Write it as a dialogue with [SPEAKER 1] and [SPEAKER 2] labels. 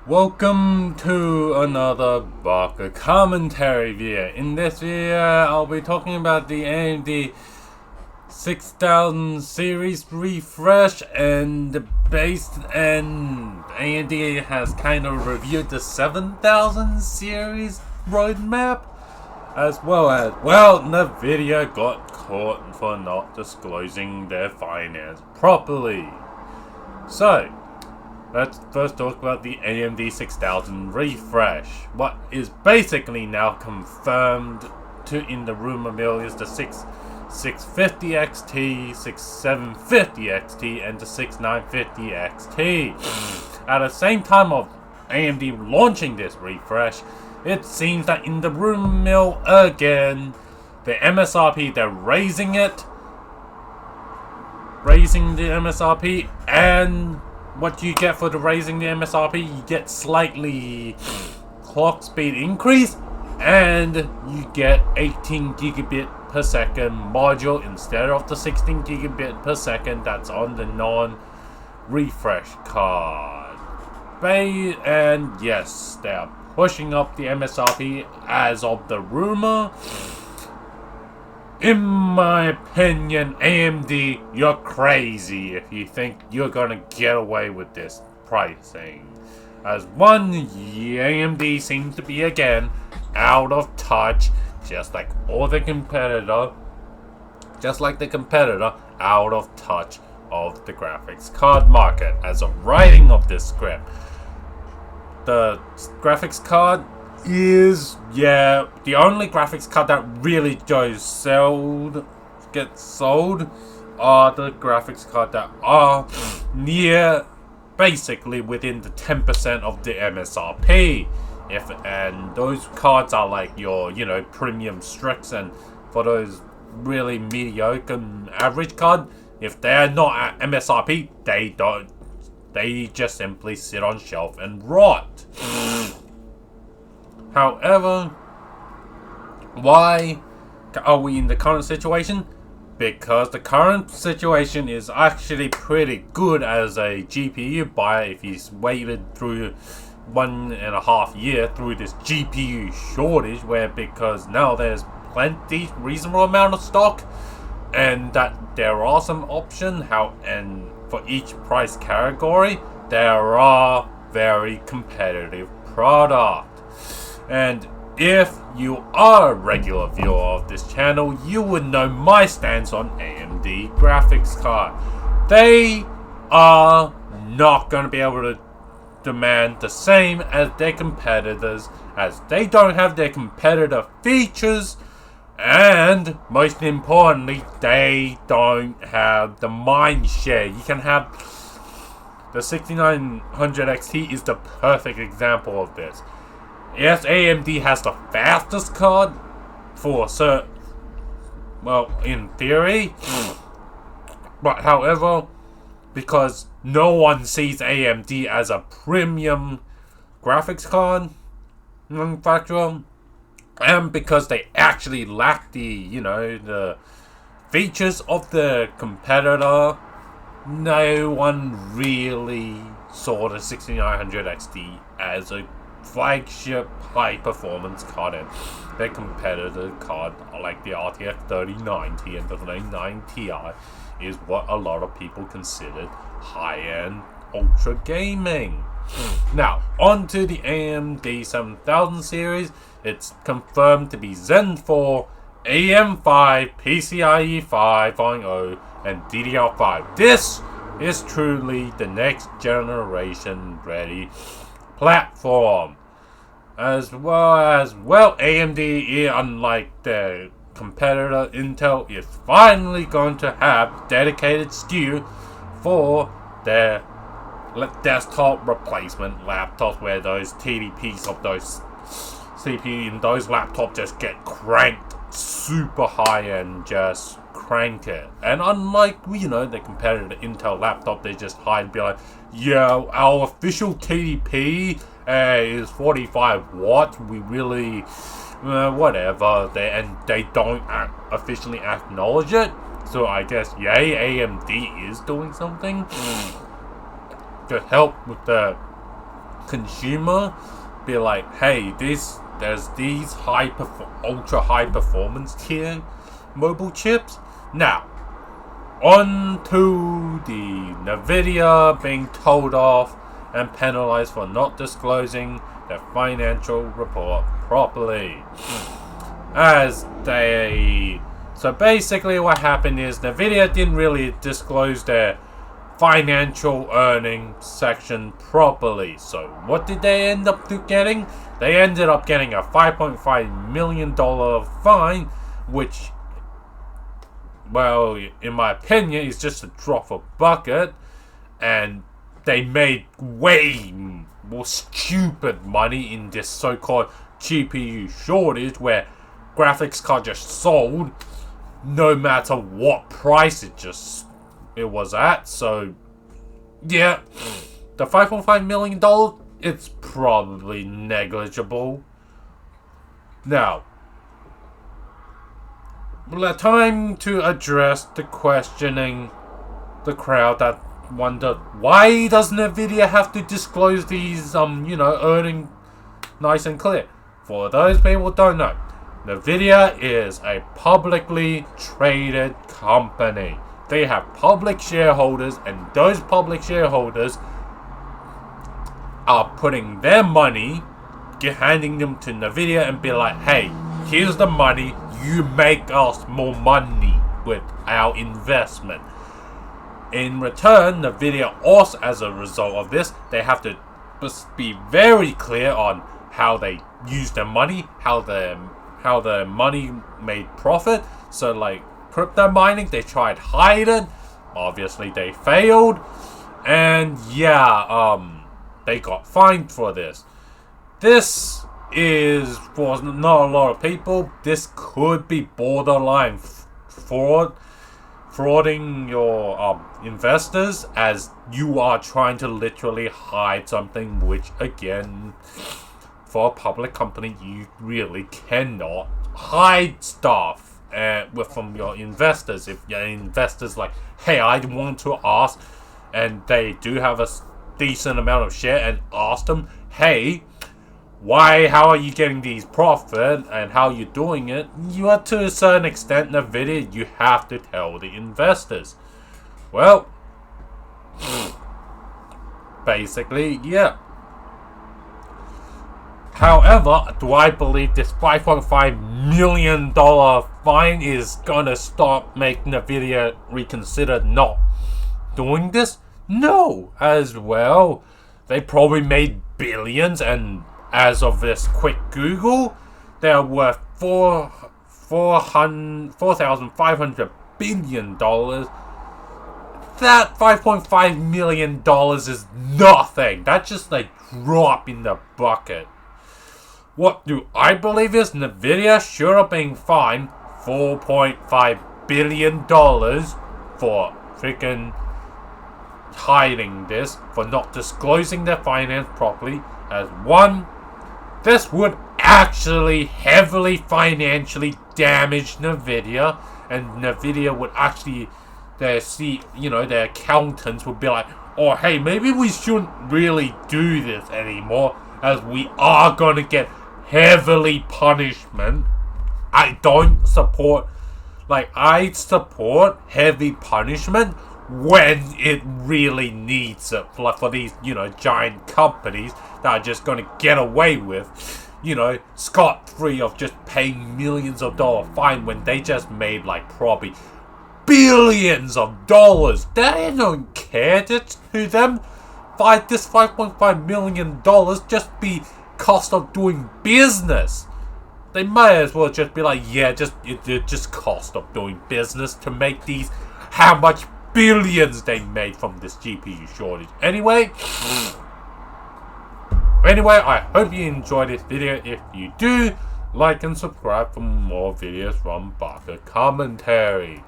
[SPEAKER 1] Welcome to another Baka commentary video. In this video, I'll be talking about the AMD 6000 series refresh and the base, and AMD has kind of reviewed the 7000 series roadmap, as well as, Nvidia got caught for not disclosing their finance properly. So, let's first talk about the AMD 6000 refresh. What is basically now confirmed in the rumor mill is the 650 XT, 6750 XT, and the 6950 XT. At the same time of AMD launching this refresh, it seems that in the rumor mill again, the MSRP, they're raising the MSRP, and what you get for the raising the MSRP, you get slightly clock speed increase, and you get 18 gigabit per second module instead of the 16 gigabit per second that's on the non-refresh card. And yes, they are pushing up the MSRP as of the rumor. In my opinion, AMD, you're crazy if you think you're gonna get away with this pricing. As one, AMD seems to be again out of touch, just like the competitor out of touch of the graphics card market. As of writing of this script, the graphics card is, the only graphics card that really gets sold are the graphics card that are basically within the 10% of the MSRP. And those cards are like your, premium Strix, and for those really mediocre and average card, if they're not at MSRP, they just simply sit on shelf and rot. However, why are we in the current situation? Because the current situation is actually pretty good as a GPU buyer if he's waited through 1.5 years through this GPU shortage, because now there's plenty, reasonable amount of stock, and that there are some options, and for each price category, there are very competitive products. And if you are a regular viewer of this channel, you would know my stance on AMD graphics card. They are not going to be able to demand the same as their competitors, as they don't have their competitor features, and most importantly, they don't have the mind share. You can have the 6900 XT is the perfect example of this. Yes, AMD has the fastest card in theory. But however, because no one sees AMD as a premium graphics card manufacturer, and because they actually lack the features of the competitor, no one really saw the 6900 XT as a flagship high performance card, and their competitor card like the RTX 3090 and the 3090 Ti is what a lot of people considered high-end ultra gaming. Now, on to the AMD 7000 series. It's confirmed to be Zen 4, AM5, PCIe 5.0, and DDR5. This is truly the next generation ready platform. As well, AMD, unlike their competitor Intel, is finally going to have dedicated SKU for their desktop replacement laptops, where those TDPs of those CPU in those laptops just get cranked super high and just crank it. And unlike, the competitor Intel laptop, they just hide behind, our official TDP is 45 watts. We really, whatever. They don't officially acknowledge it. So I guess, AMD is doing something to help with the consumer be like, hey, there's these ultra high performance tier mobile chips. Now, on to the Nvidia being told off and penalized for not disclosing their financial report properly. So basically what happened is Nvidia didn't really disclose their financial earnings section properly. So what did they end up getting? They ended up getting a $5.5 million fine, which, well, in my opinion, is just a drop of bucket. And they made way more stupid money in this so-called GPU shortage, where graphics card just sold no matter what price it was at. So yeah, the $5.5 million, it's probably negligible. Now, time to address the questioning the crowd that wondered, why does Nvidia have to disclose these earning nice and clear? For those people who don't know, Nvidia is a publicly traded company. They have public shareholders, and those public shareholders are putting their money, handing them to Nvidia and be like, hey, here's the money, you make us more money with our investment. In return, Nvidia also, as a result of this, they have to be very clear on how they use their money, how the money made profit. So like crypto mining, they tried to hide it. Obviously they failed. And yeah, they got fined for this. This is, for not a lot of people, this could be borderline frauding your investors, as you are trying to literally hide something, which again, for a public company, you really cannot hide stuff from your investors. If your investors like, hey, I want to ask, and they do have a decent amount of share, and ask them, hey, how are you getting these profit and how you're doing it? You are, to a certain extent, Nvidia, you have to tell the investors. Well, basically, yeah. However, do I believe this $5.5 million fine is gonna stop making Nvidia reconsider not doing this? No, as well. They probably made billions, and as of this quick Google, they're worth $4,500 billion. That $5.5 million is nothing. That's just a drop in the bucket. What do I believe is Nvidia should have been fined $4.5 billion for freaking hiding this, for not disclosing their finance properly. As one, this would actually heavily financially damage Nvidia, and Nvidia would actually, their accountants would be like, oh hey, maybe we shouldn't really do this anymore, as we are gonna get heavily punishment. I support heavy punishment when it really needs it, like for these, giant companies that are just going to get away with, scot-free of just paying millions of dollars fine when they just made like probably billions of dollars. They don't care to them. This $5.5 million just be cost of doing business. They might as well just be like, yeah, it's just cost of doing business to make these, how much billions they made from this GPU shortage. Anyway, I hope you enjoyed this video. If you do, like and subscribe for more videos from Baka Commentary.